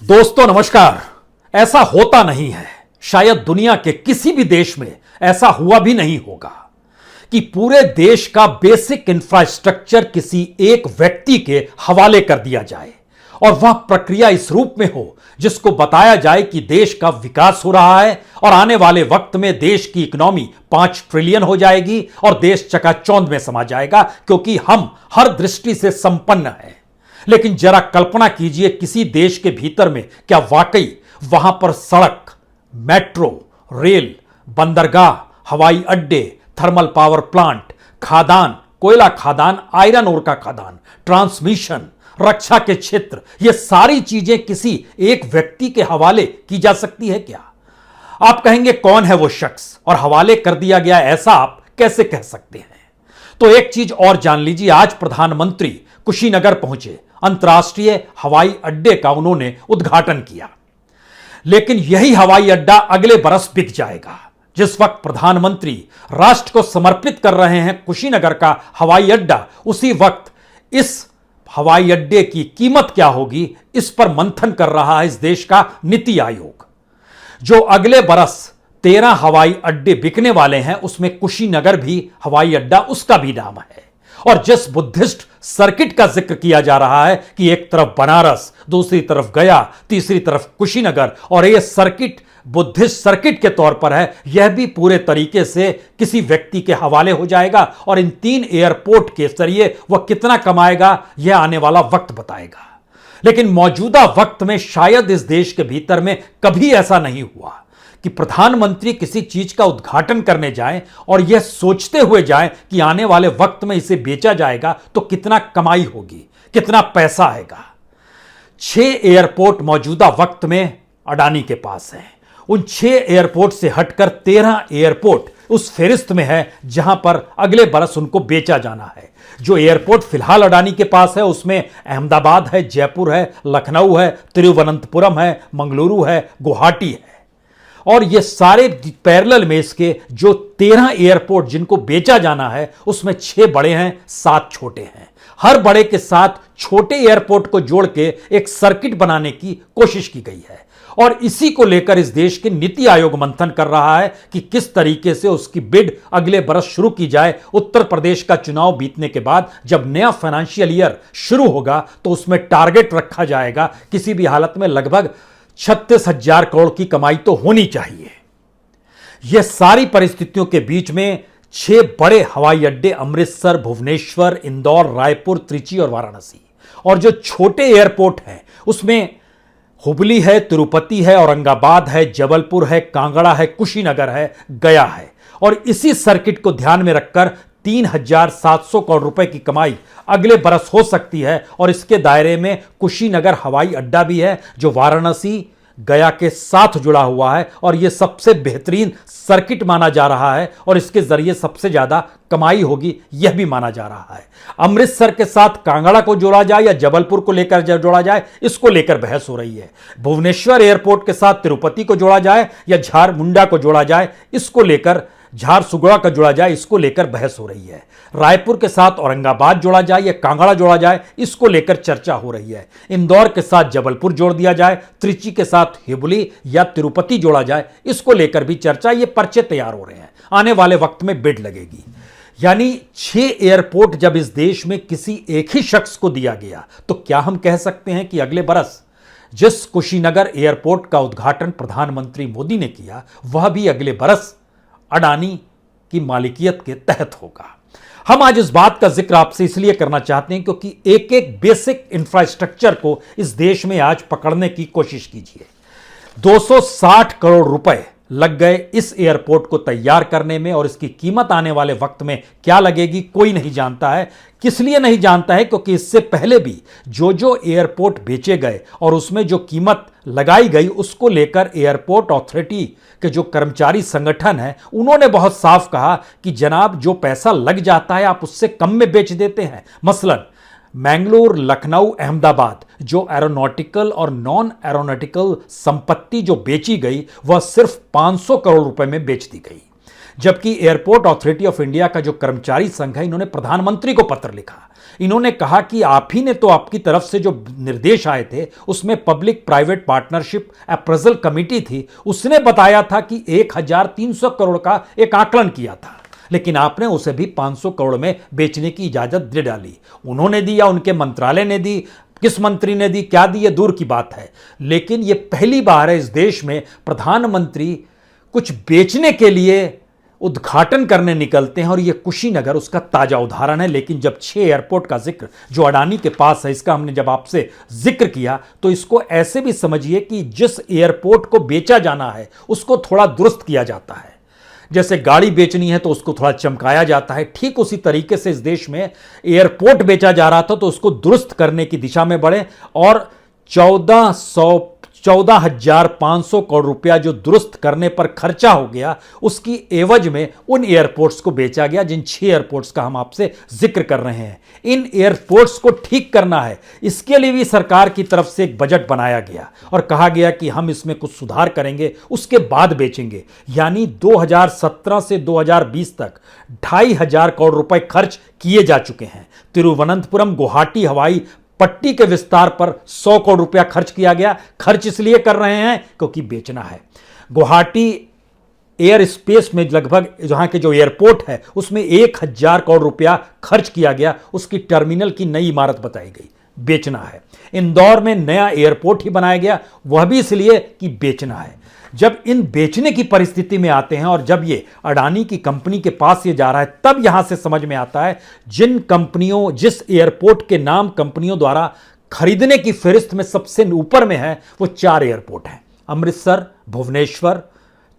दोस्तों नमस्कार। ऐसा होता नहीं है, शायद दुनिया के किसी भी देश में ऐसा हुआ भी नहीं होगा कि पूरे देश का बेसिक इंफ्रास्ट्रक्चर किसी एक व्यक्ति के हवाले कर दिया जाए और वह प्रक्रिया इस रूप में हो जिसको बताया जाए कि देश का विकास हो रहा है और आने वाले वक्त में देश की इकोनॉमी 5 ट्रिलियन हो जाएगी और देश चकाचौंध में समा जाएगा क्योंकि हम हर दृष्टि से संपन्न हैं। लेकिन जरा कल्पना कीजिए किसी देश के भीतर में क्या वाकई वहां पर सड़क, मेट्रो, रेल, बंदरगाह, हवाई अड्डे, थर्मल पावर प्लांट, खादान, कोयला खादान, आयरन ओर का खादान, ट्रांसमिशन, रक्षा के क्षेत्र, ये सारी चीजें किसी एक व्यक्ति के हवाले की जा सकती है क्या? आप कहेंगे कौन है वो शख्स और हवाले कर दिया गया, ऐसा आप कैसे कह सकते हैं? तो एक चीज और जान लीजिए, आज प्रधानमंत्री कुशीनगर पहुंचे, अंतर्राष्ट्रीय हवाई अड्डे का उन्होंने उद्घाटन किया। लेकिन यही हवाई अड्डा अगले बरस बिक जाएगा। जिस वक्त प्रधानमंत्री राष्ट्र को समर्पित कर रहे हैं कुशीनगर का हवाई अड्डा, उसी वक्त इस हवाई अड्डे की कीमत क्या होगी, इस पर मंथन कर रहा है इस देश का नीति आयोग। जो अगले बरस 13 हवाई अड्डे बिकने वाले हैं, उसमें कुशीनगर भी हवाई अड्डा, उसका भी नाम है। और जिस बुद्धिस्ट सर्किट का जिक्र किया जा रहा है कि एक तरफ बनारस, दूसरी तरफ गया, तीसरी तरफ कुशीनगर, और यह सर्किट बुद्धिस्ट सर्किट के तौर पर है, यह भी पूरे तरीके से किसी व्यक्ति के हवाले हो जाएगा। और इन 3 एयरपोर्ट के जरिए वह कितना कमाएगा, यह आने वाला वक्त बताएगा। लेकिन मौजूदा वक्त में शायद इस देश के भीतर में कभी ऐसा नहीं हुआ कि प्रधानमंत्री किसी चीज का उद्घाटन करने जाएं और यह सोचते हुए जाएं कि आने वाले वक्त में इसे बेचा जाएगा तो कितना कमाई होगी, कितना पैसा आएगा। 6 एयरपोर्ट मौजूदा वक्त में अडानी के पास हैं। उन 6 एयरपोर्ट से हटकर 13 एयरपोर्ट उस फेरिस्त में है जहां पर अगले बरस उनको बेचा जाना है। जो एयरपोर्ट फिलहाल अडानी के पास है उसमें अहमदाबाद है, जयपुर है, लखनऊ है, तिरुवनंतपुरम है, मंगलुरु है, गुवाहाटी है। और ये सारे पैरेलल में इसके जो 13 एयरपोर्ट जिनको बेचा जाना है, उसमें 6 बड़े हैं, 7 छोटे हैं। हर बड़े के साथ छोटे एयरपोर्ट को जोड़ के एक सर्किट बनाने की कोशिश की गई है। और इसी को लेकर इस देश के नीति आयोग मंथन कर रहा है कि किस तरीके से उसकी बिड अगले बरस शुरू की जाए। उत्तर प्रदेश का चुनाव बीतने के बाद जब नया फाइनेंशियल ईयर शुरू होगा तो उसमें टारगेट रखा जाएगा, किसी भी हालत में लगभग 36,000 करोड़ की कमाई तो होनी चाहिए। यह सारी परिस्थितियों के बीच में 6 बड़े हवाई अड्डे, अमृतसर, भुवनेश्वर, इंदौर, रायपुर, त्रिची और वाराणसी, और जो छोटे एयरपोर्ट हैं उसमें हुबली है, तिरुपति है, औरंगाबाद है, जबलपुर है, कांगड़ा है, कुशीनगर है, गया है। और इसी सर्किट को ध्यान में रखकर 3,700 करोड़ रुपए की कमाई अगले बरस हो सकती है। और इसके दायरे में कुशीनगर हवाई अड्डा भी है जो वाराणसी, गया के साथ जुड़ा हुआ है, और यह सबसे बेहतरीन सर्किट माना जा रहा है और इसके जरिए सबसे ज्यादा कमाई होगी, यह भी माना जा रहा है। अमृतसर के साथ कांगड़ा को जोड़ा जाए या जबलपुर को लेकर जोड़ा जाए, इसको लेकर बहस हो रही है। भुवनेश्वर एयरपोर्ट के साथ तिरुपति को जोड़ा जाए या झारमुंडा को जोड़ा जाए, इसको लेकर झारसुगड़ा का जोड़ा जाए, इसको लेकर बहस हो रही है। रायपुर के साथ औरंगाबाद जोड़ा जाए या कांगड़ा जोड़ा जाए, इसको लेकर चर्चा हो रही है। इंदौर के साथ जबलपुर जोड़ दिया जाए, त्रिची के साथ हुबली या तिरुपति जोड़ा जाए, इसको लेकर भी चर्चा, ये पर्चे तैयार हो रहे हैं। आने वाले वक्त में बिड लगेगी। यानी 6 एयरपोर्ट जब इस देश में किसी एक ही शख्स को दिया गया, तो क्या हम कह सकते हैं कि अगले बरस जिस कुशीनगर एयरपोर्ट का उद्घाटन प्रधानमंत्री मोदी ने किया, वह भी अगले बरस अडानी की मालिकियत के तहत होगा? हम आज इस बात का जिक्र आपसे इसलिए करना चाहते हैं क्योंकि एक एक बेसिक इंफ्रास्ट्रक्चर को इस देश में आज पकड़ने की कोशिश कीजिए। 260 करोड़ रुपए लग गए इस एयरपोर्ट को तैयार करने में, और इसकी कीमत आने वाले वक्त में क्या लगेगी कोई नहीं जानता है। किस लिए नहीं जानता है? क्योंकि इससे पहले भी जो एयरपोर्ट बेचे गए और उसमें जो कीमत लगाई गई, उसको लेकर एयरपोर्ट अथॉरिटी के जो कर्मचारी संगठन है, उन्होंने बहुत साफ कहा कि जनाब, जो पैसा लग जाता है आप उससे कम में बेच देते हैं। मसलन मैंगलोर, लखनऊ, अहमदाबाद, जो एरोनॉटिकल और नॉन एरोनॉटिकल संपत्ति जो बेची गई, वह सिर्फ 500 करोड़ रुपए में बेच दी गई। जबकि एयरपोर्ट अथॉरिटी ऑफ इंडिया का जो कर्मचारी संघ है, इन्होंने प्रधानमंत्री को पत्र लिखा। इन्होंने कहा कि आप ही ने तो आपकी तरफ से जो निर्देश आए थे उसमें public private partnership appraisal committee थी, उसने बताया था कि 1300 करोड़ का एक आकलन किया था, लेकिन आपने उसे भी 500 करोड़ में बेचने की इजाजत दे डाली। उन्होंने दी या उनके मंत्रालय ने दी, किस मंत्री ने दी, क्या दी, ये दूर की बात है, लेकिन ये पहली बार है इस देश में प्रधानमंत्री कुछ बेचने के लिए उद्घाटन करने निकलते हैं, और ये कुशीनगर उसका ताजा उदाहरण है। लेकिन जब 6 एयरपोर्ट का जिक्र जो अडानी के पास है, इसका हमने जब आपसे जिक्र किया, तो इसको ऐसे भी समझिए कि जिस एयरपोर्ट को बेचा जाना है उसको थोड़ा दुरुस्त किया जाता है। जैसे गाड़ी बेचनी है तो उसको थोड़ा चमकाया जाता है, ठीक उसी तरीके से इस देश में एयरपोर्ट बेचा जा रहा था तो उसको दुरुस्त करने की दिशा में बढ़े, और 14,500 करोड़ रुपया जो दुरुस्त करने पर खर्चा हो गया, उसकी एवज में उन एयरपोर्ट्स को बेचा गया जिन 6 एयरपोर्ट्स का हम आपसे जिक्र कर रहे हैं। इन एयरपोर्ट्स को ठीक करना है, इसके लिए भी सरकार की तरफ से एक बजट बनाया गया और कहा गया कि हम इसमें कुछ सुधार करेंगे, उसके बाद बेचेंगे। यानी 2017 से 2020 तक 2,500 करोड़ रुपए खर्च किए जा चुके हैं। तिरुवनंतपुरम गुवाहाटी हवाई पट्टी के विस्तार पर 100 करोड़ रुपया खर्च किया गया। खर्च इसलिए कर रहे हैं क्योंकि बेचना है। गुवाहाटी एयर स्पेस में लगभग जहां के जो एयरपोर्ट है उसमें 1,000 करोड़ रुपया खर्च किया गया, उसकी टर्मिनल की नई इमारत बताई गई, बेचना है। इंदौर में नया एयरपोर्ट ही बनाया गया, वह भी इसलिए कि बेचना है। जब इन बेचने की परिस्थिति में आते हैं और जब ये अडानी की कंपनी के पास ये जा रहा है, तब यहां से समझ में आता है जिन कंपनियों, जिस एयरपोर्ट के नाम कंपनियों द्वारा खरीदने की फहरिस्त में सबसे ऊपर में है, वो 4 एयरपोर्ट हैं, अमृतसर, भुवनेश्वर,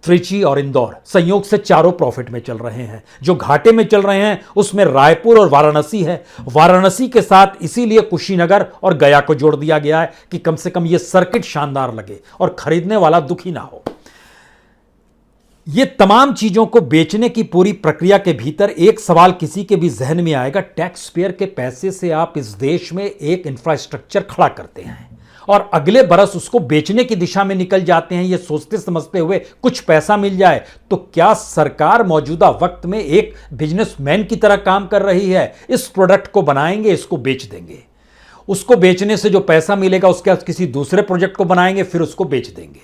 त्रिची और इंदौर। संयोग से चारों प्रॉफिट में चल रहे हैं। जो घाटे में चल रहे हैं उसमें रायपुर और वाराणसी है। वाराणसी के साथ इसीलिए कुशीनगर और गया को जोड़ दिया गया है कि कम से कम यह सर्किट शानदार लगे और खरीदने वाला दुखी ना हो। ये तमाम चीजों को बेचने की पूरी प्रक्रिया के भीतर एक सवाल किसी के भी जहन में आएगा, टैक्स पेयर के पैसे से आप इस देश में एक इंफ्रास्ट्रक्चर खड़ा करते हैं और अगले बरस उसको बेचने की दिशा में निकल जाते हैं, ये सोचते समझते हुए कुछ पैसा मिल जाए। तो क्या सरकार मौजूदा वक्त में एक बिजनेसमैन की तरह काम कर रही है? इस प्रोडक्ट को बनाएंगे, इसको बेच देंगे, उसको बेचने से जो पैसा मिलेगा उसके बाद किसी दूसरे प्रोजेक्ट को बनाएंगे, फिर उसको बेच देंगे।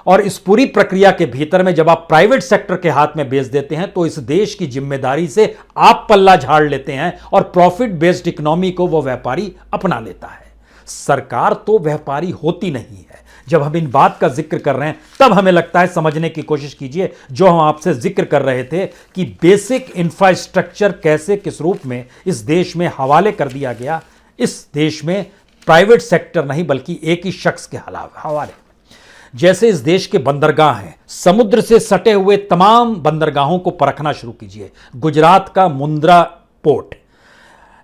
और इस पूरी प्रक्रिया के भीतर में जब आप प्राइवेट सेक्टर के हाथ में बेच देते हैं तो इस देश की जिम्मेदारी से आप पल्ला झाड़ लेते हैं और प्रॉफिट बेस्ड इकोनॉमी को वो व्यापारी अपना लेता है। सरकार तो व्यापारी होती नहीं है। जब हम इन बात का जिक्र कर रहे हैं तब हमें लगता है, समझने की कोशिश कीजिए, जो हम आपसे जिक्र कर रहे थे कि बेसिक इंफ्रास्ट्रक्चर कैसे किस रूप में इस देश में हवाले कर दिया गया। इस देश में प्राइवेट सेक्टर नहीं बल्कि एक ही शख्स के हवाले। जैसे इस देश के बंदरगाह हैं, समुद्र से सटे हुए तमाम बंदरगाहों को परखना शुरू कीजिए। गुजरात का मुंद्रा पोर्ट,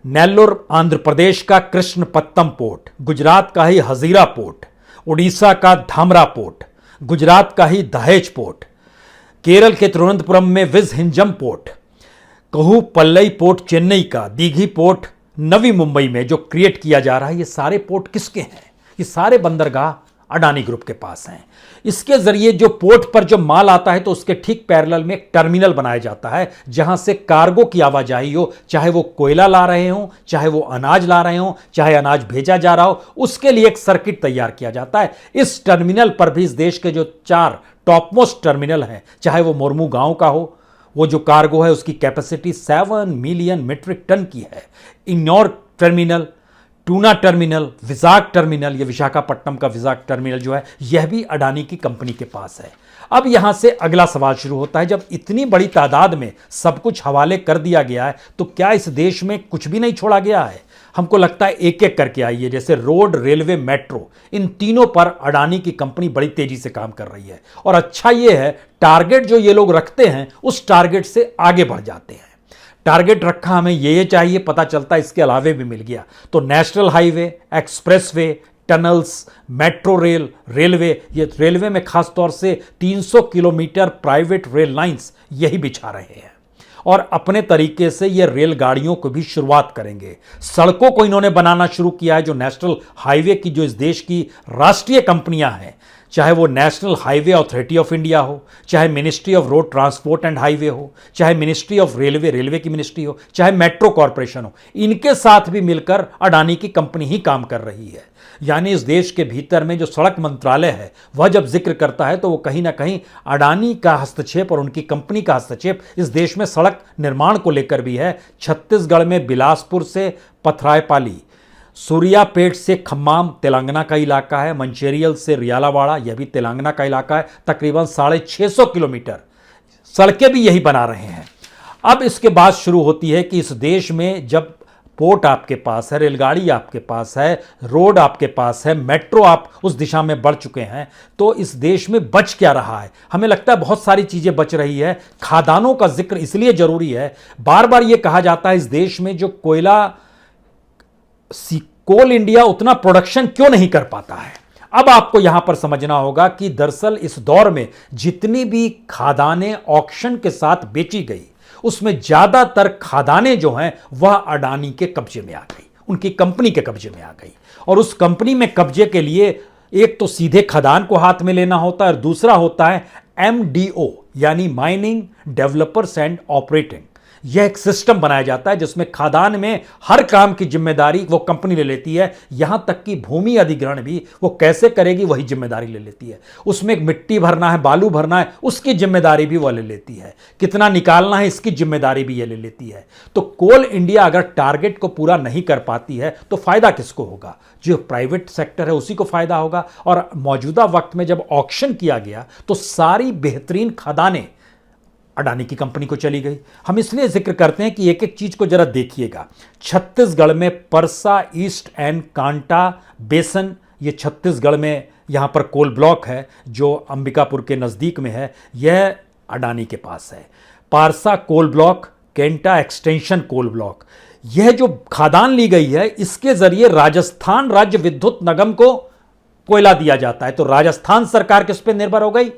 नेल्लोर आंध्र प्रदेश का कृष्णपट्टनम पोर्ट, गुजरात का ही हजीरा पोर्ट, उड़ीसा का धामरा पोर्ट, गुजरात का ही दहेज पोर्ट, केरल के तिरुवनंतपुरम में विजहिंजम पोर्ट, कहूपल्लई पोर्ट चेन्नई का, दीघी पोर्ट नवी मुंबई में जो क्रिएट किया जा रहा है, ये सारे पोर्ट किसके हैं? ये सारे बंदरगाह अडानी ग्रुप के पास हैं। इसके जरिए जो पोर्ट पर जो माल आता है तो उसके ठीक पैरेलल में एक टर्मिनल बनाया जाता है जहां से कार्गो की आवाजाही हो, चाहे वो कोयला ला रहे हो, चाहे वो अनाज ला रहे हो, चाहे अनाज भेजा जा रहा हो, उसके लिए एक सर्किट तैयार किया जाता है। इस टर्मिनल पर भी इस देश के जो 4 टॉपमोस्ट टर्मिनल हैं, चाहे वो मोरमू गांव का हो, वो जो कार्गो है उसकी कैपेसिटी 7 मिलियन मीट्रिक टन की है। Ennore terminal, tuna terminal, Vizag terminal, ये विशाखापट्टनम का विजाग टर्मिनल जो है यह भी अडानी की कंपनी के पास है। अब यहां से अगला सवाल शुरू होता है, जब इतनी बड़ी तादाद में सब कुछ हवाले कर दिया गया है तो क्या इस देश में कुछ भी नहीं छोड़ा गया है? हमको लगता है एक एक करके आइए, जैसे रोड, रेलवे, मेट्रो, इन तीनों पर अडानी की कंपनी बड़ी तेजी से काम कर रही है। और अच्छा ये है, टारगेट जो ये लोग रखते हैं उस टारगेट से आगे बढ़ जाते हैं। टारगेट रखा हमें ये चाहिए, पता चलता है इसके अलावे भी मिल गया। तो national highway, expressway, tunnels, metro rail, railway, ये रेलवे में खास तौर से 300 किलोमीटर प्राइवेट रेल लाइंस यही बिछा रहे हैं। और अपने तरीके से ये रेलगाड़ियों को भी शुरुआत करेंगे। सड़कों को इन्होंने बनाना शुरू किया है। जो नेशनल हाईवे की जो इस देश की राष्ट्रीय कंपनियां हैं, चाहे वो national highway authority of India हो, चाहे ministry of road transport and highway हो, चाहे मिनिस्ट्री ऑफ रेलवे, रेलवे की मिनिस्ट्री हो, चाहे मेट्रो कॉरपोरेशन हो, इनके साथ भी मिलकर अडानी की कंपनी ही काम कर रही है। यानी इस देश के भीतर में जो सड़क मंत्रालय है वह जब जिक्र करता है तो वो कहीं ना कहीं अडानी का हस्तक्षेप और उनकी कंपनी का हस्तक्षेप इस देश में सड़क निर्माण को लेकर भी है। छत्तीसगढ़ में बिलासपुर से पथरायपाली, सूर्यापेट से खम्माम तेलंगाना का इलाका है, मंचेरियल से रियालावाड़ा यह भी तेलंगाना का इलाका है। तकरीबन 650 किलोमीटर सड़कें भी यही बना रहे हैं। अब इसके बाद शुरू होती है कि इस देश में जब पोर्ट आपके पास है, रेलगाड़ी आपके पास है, रोड आपके पास है, मेट्रो आप उस दिशा में बढ़ चुके हैं, तो इस देश में बच क्या रहा है? हमें लगता है बहुत सारी चीजें बच रही है। खादानों का जिक्र इसलिए जरूरी है, बार बार यह कहा जाता है इस देश में जो कोल इंडिया उतना प्रोडक्शन क्यों नहीं कर पाता है। अब आपको यहां पर समझना होगा कि दरअसल इस दौर में जितनी भी खादानें ऑक्शन के साथ बेची गई, उसमें ज्यादातर खादानें जो हैं वह अडानी के कब्जे में आ गई, उनकी कंपनी के कब्जे में आ गई। और उस कंपनी में कब्जे के लिए एक तो सीधे खदान को हाथ में लेना होता है और दूसरा होता है MDO यानी माइनिंग डेवलपर्स एंड ऑपरेटिंग। यह एक सिस्टम बनाया जाता है जिसमें खादान में हर काम की जिम्मेदारी वो कंपनी ले लेती है, यहां तक कि भूमि अधिग्रहण भी वो कैसे करेगी वही जिम्मेदारी ले लेती है। उसमें मिट्टी भरना है, बालू भरना है, उसकी जिम्मेदारी भी वो ले लेती है। कितना निकालना है इसकी जिम्मेदारी भी ये ले लेती है। तो कोल इंडिया अगर टारगेट को पूरा नहीं कर पाती है तो फायदा किसको होगा? जो प्राइवेट सेक्टर है उसी को फायदा होगा। और मौजूदा वक्त में जब ऑक्शन किया गया तो सारी बेहतरीन खदानें अडानी की कंपनी को चली गई। हम इसलिए जिक्र करते हैं कि एक एक चीज को जरा देखिएगा। छत्तीसगढ़ में परसा ईस्ट एंड कांटा बेसन, ये छत्तीसगढ़ में यहां पर कोल ब्लॉक है जो अंबिकापुर के नजदीक में है, यह अडानी के पास है। Parsa coal block, Kenta extension coal block, यह जो खादान ली गई है इसके जरिए राजस्थान राज्य विद्युत निगम को कोयला दिया जाता है। तो राजस्थान सरकार किस पर निर्भर हो गई?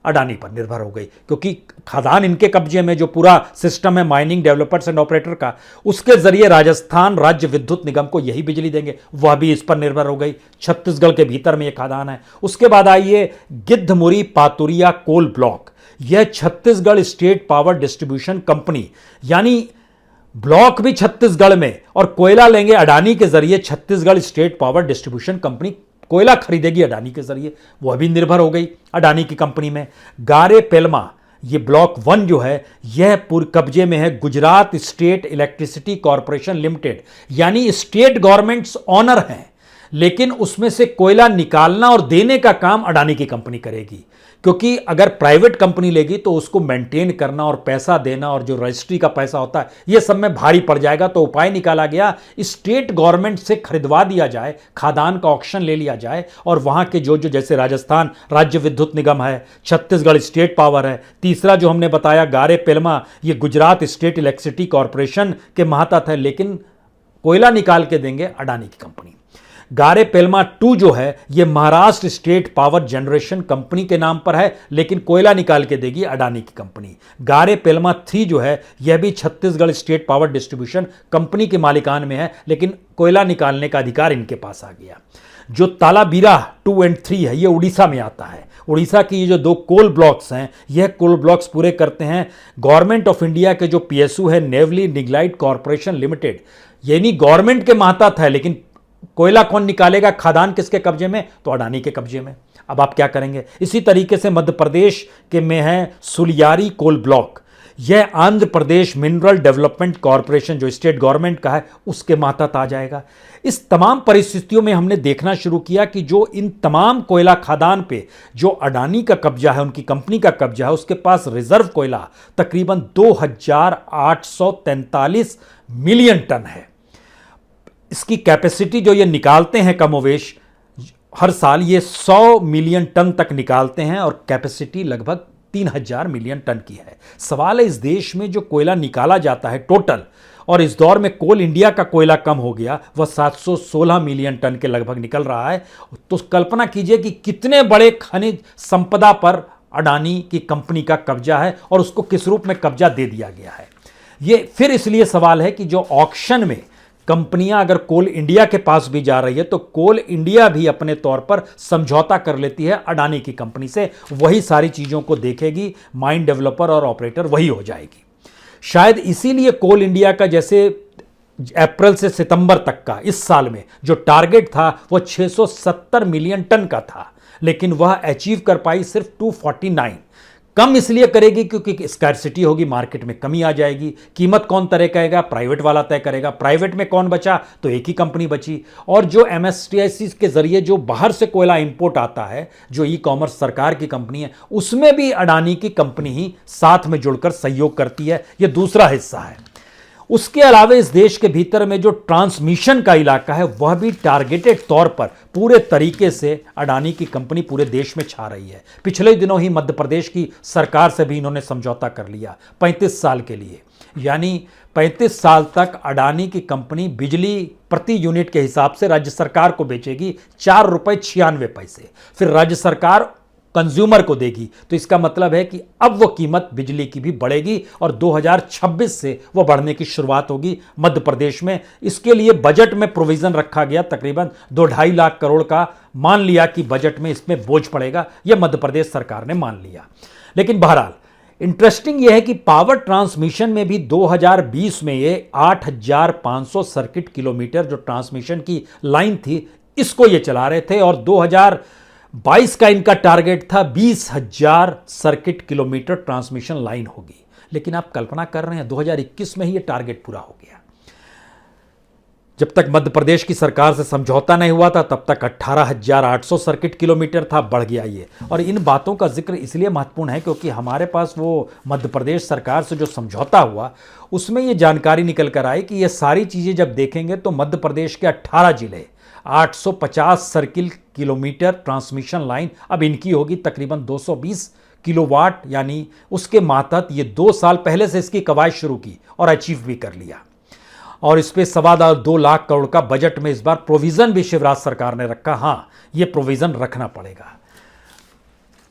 अडानी पर निर्भर हो गई, क्योंकि खदान इनके कब्जे में जो पूरा सिस्टम है माइनिंग डेवलपर्स एंड ऑपरेटर का, उसके जरिए राजस्थान राज्य विद्युत निगम को यही बिजली देंगे, वह भी इस पर निर्भर हो गई। छत्तीसगढ़ के भीतर में यह खदान है। उसके बाद आइए गिद्धमुरी पातुरिया कोल ब्लॉक, यह Chhattisgarh state power distribution company, यानी ब्लॉक भी छत्तीसगढ़ में और कोयला लेंगे अडानी के जरिए। Chhattisgarh state power distribution company कोयला खरीदेगी अडानी के जरिए, वह भी निर्भर हो गई अडानी की कंपनी में। गारे पेलमा, ये ब्लॉक 1 जो है यह पूरे कब्जे में है Gujarat state electricity corporation limited, यानी स्टेट गवर्नमेंट्स ऑनर हैं, लेकिन उसमें से कोयला निकालना और देने का काम अडानी की कंपनी करेगी। क्योंकि अगर प्राइवेट कंपनी लेगी तो उसको मेंटेन करना और पैसा देना और जो रजिस्ट्री का पैसा होता है यह सब में भारी पड़ जाएगा। तो उपाय निकाला गया स्टेट गवर्नमेंट से खरीदवा दिया जाए, खादान का ऑक्शन ले लिया जाए और वहां के जो जैसे राजस्थान राज्य विद्युत निगम है, छत्तीसगढ़ स्टेट पावर है, तीसरा जो हमने बताया गारे पेलमा, ये गुजरात स्टेट इलेक्ट्रिसिटी कॉरपोरेशन के मातहत है, लेकिन कोयला निकाल के देंगे अडानी की कंपनी। गारे पेलमा 2 जो है यह Maharashtra state power generation company के नाम पर है, लेकिन कोयला निकाल के देगी अडानी की कंपनी। गारे पेलमा 3 जो है यह भी Chhattisgarh state power distribution company के मालिकान में है, लेकिन कोयला निकालने का अधिकार इनके पास आ गया। जो तालाबीरा 2 और 3 है यह उड़ीसा में आता है। उड़ीसा की ये जो 2 कोल ब्लॉक्स हैं, यह कोल ब्लॉक्स पूरे करते हैं गवर्नमेंट ऑफ इंडिया के जो PSU है नेवली निगलाइट कॉरपोरेशन लिमिटेड, यानी गवर्नमेंट के मातहत है, लेकिन कोयला कौन निकालेगा, खादान किसके कब्जे में? तो अडानी के कब्जे में। अब आप क्या करेंगे? इसी तरीके से मध्य प्रदेश के में है सुलियारी कोल ब्लॉक, यह Andhra Pradesh mineral development corporation जो स्टेट गवर्नमेंट का है उसके मातहत आ जाएगा। इस तमाम परिस्थितियों में हमने देखना शुरू किया कि जो इन तमाम कोयला खादान पे जो अडानी का कब्जा है, उनकी कंपनी का कब्जा है, उसके पास रिजर्व कोयला तकरीबन 2843 मिलियन टन है। इसकी कैपेसिटी जो ये निकालते हैं कमोवेश हर साल ये 100 मिलियन टन तक निकालते हैं और कैपेसिटी लगभग 3000 मिलियन टन की है। सवाल है इस देश में जो कोयला निकाला जाता है टोटल, और इस दौर में कोल इंडिया का कोयला कम हो गया, वह 716 मिलियन टन के लगभग निकल रहा है। तो कल्पना कीजिए कि कितने बड़े खनिज संपदा पर अडानी की कंपनी का कब्जा है और उसको किस रूप में कब्जा दे दिया गया है। ये फिर इसलिए सवाल है कि जो ऑक्शन में कंपनियां अगर कोल इंडिया के पास भी जा रही है तो कोल इंडिया भी अपने तौर पर समझौता कर लेती है अडानी की कंपनी से, वही सारी चीजों को देखेगी, माइन डेवलपर और ऑपरेटर वही हो जाएगी। शायद इसीलिए कोल इंडिया का जैसे अप्रैल से सितंबर तक का इस साल में जो टारगेट था वो 670 मिलियन टन का था, लेकिन वह अचीव कर पाई सिर्फ 249। कम इसलिए करेगी क्योंकि स्कैर्सिटी होगी, मार्केट में कमी आ जाएगी। कीमत कौन तय करेगा? प्राइवेट वाला तय करेगा। प्राइवेट में कौन बचा? तो एक ही कंपनी बची। और जो एमएसटीआईसी के जरिए जो बाहर से कोयला इंपोर्ट आता है, जो ई कॉमर्स सरकार की कंपनी है, उसमें भी अडानी की कंपनी ही साथ में जुड़कर सहयोग करती है। यह दूसरा हिस्सा है। उसके अलावा इस देश के भीतर में जो ट्रांसमिशन का इलाका है वह भी टारगेटेड तौर पर पूरे तरीके से अडानी की कंपनी पूरे देश में छा रही है। पिछले दिनों ही मध्य प्रदेश की सरकार से भी इन्होंने समझौता कर लिया 35 साल के लिए, यानी 35 साल तक अडानी की कंपनी बिजली प्रति यूनिट के हिसाब से राज्य सरकार को बेचेगी 4.96 रुपए। फिर राज्य सरकार कंज्यूमर को देगी। तो इसका मतलब है कि अब वो कीमत बिजली की भी बढ़ेगी और 2026 से वो बढ़ने की शुरुआत होगी मध्य प्रदेश में। इसके लिए बजट में प्रोविजन रखा गया तकरीबन 2-2.5 लाख करोड़ का। मान लिया कि बजट में इसमें बोझ पड़ेगा, यह मध्य प्रदेश सरकार ने मान लिया। लेकिन बहरहाल इंटरेस्टिंग यह है कि पावर ट्रांसमिशन में भी 2020 में ये 8,500 सर्किट किलोमीटर जो ट्रांसमिशन की लाइन थी, इसको ये चला रहे थे और 2022 का इनका टारगेट था 20,000 सर्किट किलोमीटर ट्रांसमिशन लाइन होगी। लेकिन आप कल्पना कर रहे हैं 2021 में ही ये टारगेट पूरा हो गया। जब तक मध्य प्रदेश की सरकार से समझौता नहीं हुआ था तब तक 18,800 सर्किट किलोमीटर था, बढ़ गया ये। और इन बातों का जिक्र इसलिए महत्वपूर्ण है क्योंकि हमारे पास वो मध्य प्रदेश सरकार से जो समझौता हुआ उसमें ये जानकारी निकल कर आई कि ये सारी चीज़ें जब देखेंगे तो मध्य प्रदेश के 18 जिले 850 सर्किल किलोमीटर ट्रांसमिशन लाइन अब इनकी होगी, तकरीबन 220 किलोवाट, यानी उसके मातहत ये 2 साल पहले से इसकी कवायद शुरू की और अचीव भी कर लिया। और इस पे 2.25 लाख करोड़ का बजट में इस बार प्रोविजन भी शिवराज सरकार ने रखा। हाँ, ये प्रोविजन रखना पड़ेगा।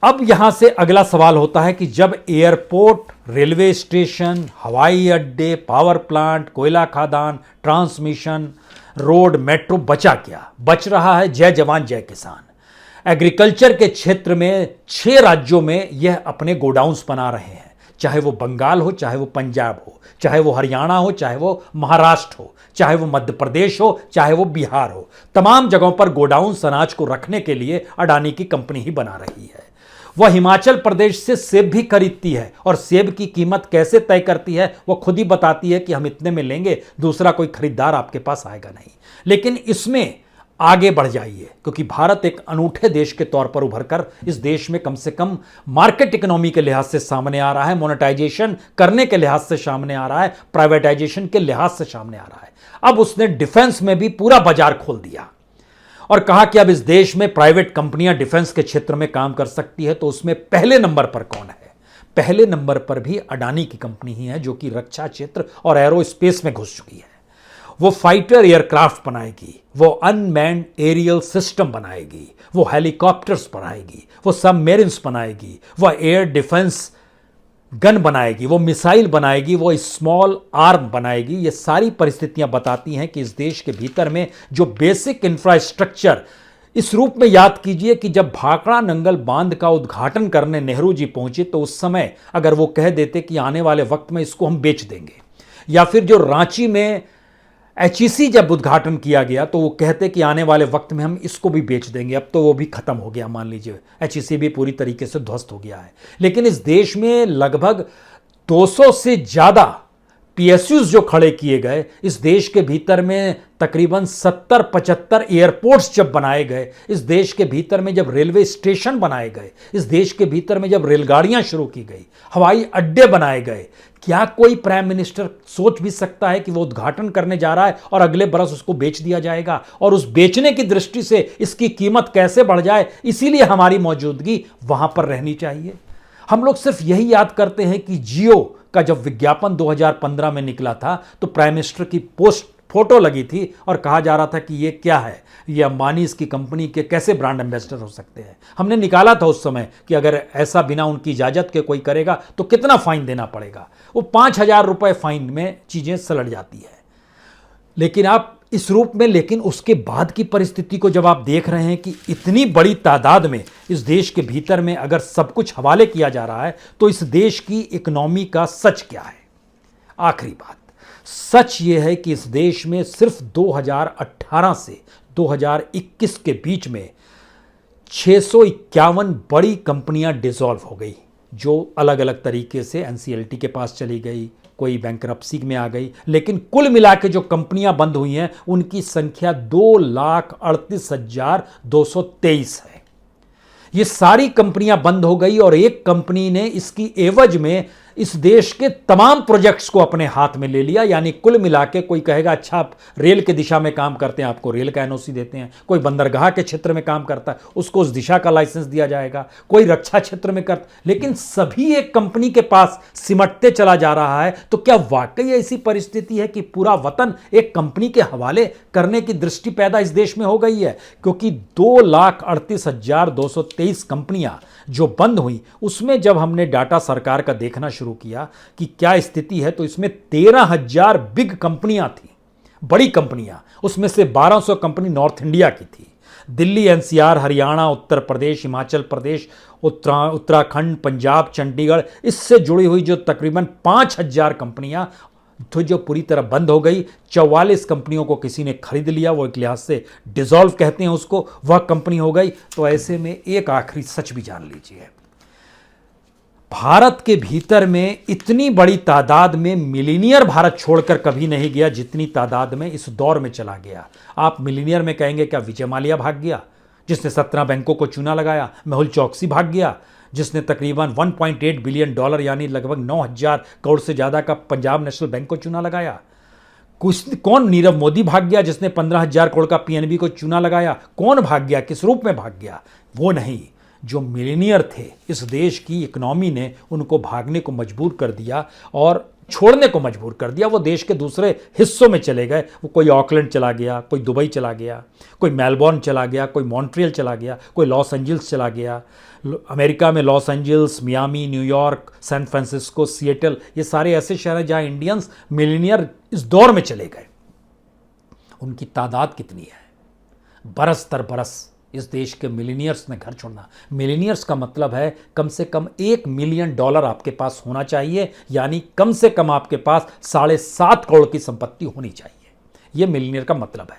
अब यहां से अगला सवाल होता है कि जब एयरपोर्ट, रेलवे स्टेशन, हवाई अड्डे, पावर प्लांट, कोयला खदान, ट्रांसमिशन, रोड, मेट्रो, बचा क्या? बच रहा है जय जवान जय किसान। एग्रीकल्चर के क्षेत्र में 6 राज्यों में यह अपने गोडाउन्स बना रहे हैं, चाहे वो बंगाल हो, चाहे वो पंजाब हो, चाहे वो हरियाणा हो, चाहे वो महाराष्ट्र हो, चाहे वो मध्य प्रदेश हो, चाहे वो बिहार हो। तमाम जगहों पर गोडाउन्स अनाज को रखने के लिए अडानी की कंपनी ही बना रही है। वह हिमाचल प्रदेश से सेब भी खरीदती है और सेब की कीमत कैसे तय करती है वो खुद ही बताती है कि हम इतने में लेंगे, दूसरा कोई खरीदार आपके पास आएगा नहीं। लेकिन इसमें आगे बढ़ जाइए क्योंकि भारत एक अनूठे देश के तौर पर उभरकर इस देश में कम से कम मार्केट इकोनॉमी के लिहाज से सामने आ रहा है, मोनेटाइजेशन करने के लिहाज से सामने आ रहा है, प्राइवेटाइजेशन के लिहाज से सामने आ रहा है। अब उसने डिफेंस में भी पूरा बाजार खोल दिया और कहा कि अब इस देश में प्राइवेट कंपनियां डिफेंस के क्षेत्र में काम कर सकती है। तो उसमें पहले नंबर पर कौन है? पहले नंबर पर भी अडानी की कंपनी ही है जो कि रक्षा क्षेत्र और एरोस्पेस में घुस चुकी है। वो फाइटर एयरक्राफ्ट बनाएगी, वो अनमैन्ड एरियल सिस्टम बनाएगी, वो हेलीकॉप्टर्स बनाएगी, वो सबमरीन्स बनाएगी, वो एयर डिफेंस गन बनाएगी, वो मिसाइल बनाएगी, वो स्मॉल आर्म बनाएगी। ये सारी परिस्थितियां बताती हैं कि इस देश के भीतर में जो बेसिक इंफ्रास्ट्रक्चर, इस रूप में याद कीजिए कि जब भाखड़ा नंगल बांध का उद्घाटन करने नेहरू जी पहुंचे तो उस समय अगर वो कह देते कि आने वाले वक्त में इसको हम बेच देंगे, या फिर जो रांची में एचईसी जब उद्घाटन किया गया तो वो कहते कि आने वाले वक्त में हम इसको भी बेच देंगे, अब तो वो भी खत्म हो गया, मान लीजिए एचईसी भी पूरी तरीके से ध्वस्त हो गया है। लेकिन इस देश में लगभग 200 से ज़्यादा पीएसयूज जो खड़े किए गए, इस देश के भीतर में तकरीबन 70-75 एयरपोर्ट्स जब बनाए गए, इस देश के भीतर में जब रेलवे स्टेशन बनाए गए, इस देश के भीतर में जब रेलगाड़ियां शुरू की गई, हवाई अड्डे बनाए गए, क्या कोई प्राइम मिनिस्टर सोच भी सकता है कि वो उद्घाटन करने जा रहा है और अगले बरस उसको बेच दिया जाएगा? और उस बेचने की दृष्टि से इसकी कीमत कैसे बढ़ जाए, इसीलिए हमारी मौजूदगी वहां पर रहनी चाहिए। हम लोग सिर्फ यही याद करते हैं कि जियो का जब विज्ञापन 2015 में निकला था तो प्राइम मिनिस्टर की पोस्ट फोटो लगी थी और कहा जा रहा था कि ये क्या है, ये अंबानी इसकी कंपनी के कैसे ब्रांड एम्बेसडर हो सकते हैं। हमने निकाला था उस समय कि अगर ऐसा बिना उनकी इजाज़त के कोई करेगा तो कितना फाइन देना पड़ेगा। वो 5,000 रुपये फाइन में चीज़ें सलट जाती है। लेकिन आप इस रूप में, लेकिन उसके बाद की परिस्थिति को जब आप देख रहे हैं कि इतनी बड़ी तादाद में इस देश के भीतर में अगर सब कुछ हवाले किया जा रहा है, तो इस देश की इकोनॉमी का सच क्या है। आखिरी बात, सच ये है कि इस देश में सिर्फ 2018 से 2021 के बीच में 651 बड़ी कंपनियां डिसॉल्व हो गई, जो अलग अलग तरीके से एनसीएलटी के पास चली गई, कोई बैंकरप्सी में आ गई। लेकिन कुल मिला के जो कंपनियां बंद हुई हैं उनकी संख्या 2,38,223 है। ये सारी कंपनियां बंद हो गई और एक कंपनी ने इसकी एवज में इस देश के तमाम प्रोजेक्ट्स को अपने हाथ में ले लिया। यानी कुल मिला के कोई कहेगा अच्छा आप रेल के दिशा में काम करते हैं, आपको रेल का एनओसी देते हैं। कोई बंदरगाह के क्षेत्र में काम करता है, उसको उस दिशा का लाइसेंस दिया जाएगा। कोई रक्षा क्षेत्र में करता, लेकिन सभी एक कंपनी के पास सिमटते चला जा रहा है। तो क्या वाकई ऐसी परिस्थिति है कि पूरा वतन एक कंपनी के हवाले करने की दृष्टि पैदा इस देश में हो गई है? क्योंकि 2,38,223 कंपनियां जो बंद हुई, उसमें जब हमने डाटा सरकार का देखना शुरू किया कि क्या स्थिति है, तो इसमें 13,000 बिग कंपनियां थी, बड़ी कंपनियां। उसमें से 1,200 कंपनी नॉर्थ इंडिया की थी। दिल्ली, एनसीआर, हरियाणा, उत्तर प्रदेश, हिमाचल प्रदेश, उत्तराखंड, पंजाब, चंडीगढ़, इससे जुड़ी हुई जो तकरीबन 5,000 कंपनियां तो जो पूरी तरह बंद हो गई। 44 कंपनियों को किसी ने खरीद लिया, वो एक लिहाज से डिसॉल्व कहते हैं उसको, वह कंपनी हो गई। तो ऐसे में एक आखिरी सच भी जान लीजिए, भारत के भीतर में इतनी बड़ी तादाद में मिलीनियर भारत छोड़कर कभी नहीं गया जितनी तादाद में इस दौर में चला गया। आप मिलीनियर में कहेंगे क्या विजय माल्या भाग गया, जिसने 17 बैंकों को चूना लगाया? मेहुल चौकसी भाग गया, जिसने तकरीबन $1.8 बिलियन यानी लगभग 9,000 करोड़ से ज़्यादा का पंजाब नेशनल बैंक को चूना लगाया? कौन? नीरव मोदी भाग गया, जिसने 15,000 करोड़ का पीएनबी को चूना लगाया? कौन भाग गया, किस रूप में भाग गया? वो नहीं, जो मिलीनियर थे इस देश की इकोनॉमी ने उनको भागने को मजबूर कर दिया और छोड़ने को मजबूर कर दिया। वो देश के दूसरे हिस्सों में चले गए। वो कोई ऑकलैंड चला गया, कोई दुबई चला गया, कोई मेलबोर्न चला गया, कोई मॉन्ट्रियल चला गया, कोई लॉस एंजल्स चला गया। अमेरिका में Los Angeles, Miami, New York, San Francisco, Seattle, ये सारे ऐसे शहर हैं जहाँ इंडियंस मिलीनियर इस दौर में चले गए। उनकी तादाद कितनी है? बरस दर बरस इस देश के मिलीनियर्स ने घर छोड़ना। मिलीनियर्स का मतलब है कम से कम $1 मिलियन आपके पास होना चाहिए, यानी कम से कम आपके पास 7.5 करोड़ की संपत्ति होनी चाहिए। यह मिलीनियर का मतलब है।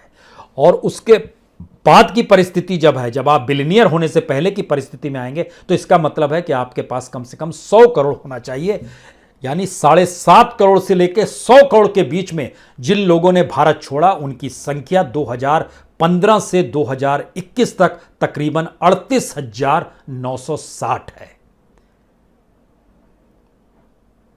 और उसके बाद की परिस्थिति जब है, जब आप बिलियनियर होने से पहले की परिस्थिति में आएंगे, तो इसका मतलब है कि आपके पास कम से कम 100 करोड़ होना चाहिए। यानी 7.5 करोड़ से लेकर 100 करोड़ के बीच में जिन लोगों ने भारत छोड़ा, उनकी संख्या 2015 से 2021 तक तकरीबन 38,960 है।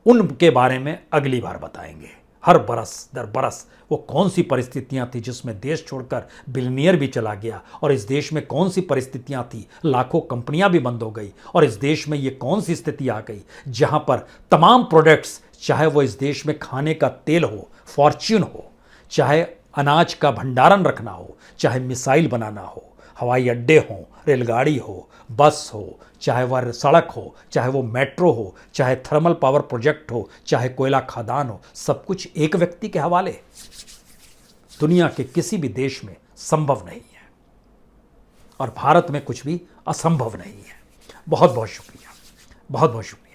उनके बारे में अगली बार बताएंगे। हर बरस दर बरस वो कौन सी परिस्थितियां थी जिसमें देश छोड़कर बिलियनियर भी चला गया, और इस देश में कौन सी परिस्थितियां थी, लाखों कंपनियां भी बंद हो गई, और इस देश में ये कौन सी स्थिति आ गई जहां पर तमाम प्रोडक्ट्स, चाहे वो इस देश में खाने का तेल हो, फॉर्च्यून हो, चाहे अनाज का भंडारण रखना हो, चाहे मिसाइल बनाना हो, हवाई अड्डे हों, रेलगाड़ी हो, बस हो, चाहे वह सड़क हो, चाहे वो मेट्रो हो, चाहे थर्मल पावर प्रोजेक्ट हो, चाहे कोयला खदान हो, सब कुछ एक व्यक्ति के हवाले। दुनिया के किसी भी देश में संभव नहीं है, और भारत में कुछ भी असंभव नहीं है। बहुत बहुत शुक्रिया, बहुत बहुत शुक्रिया।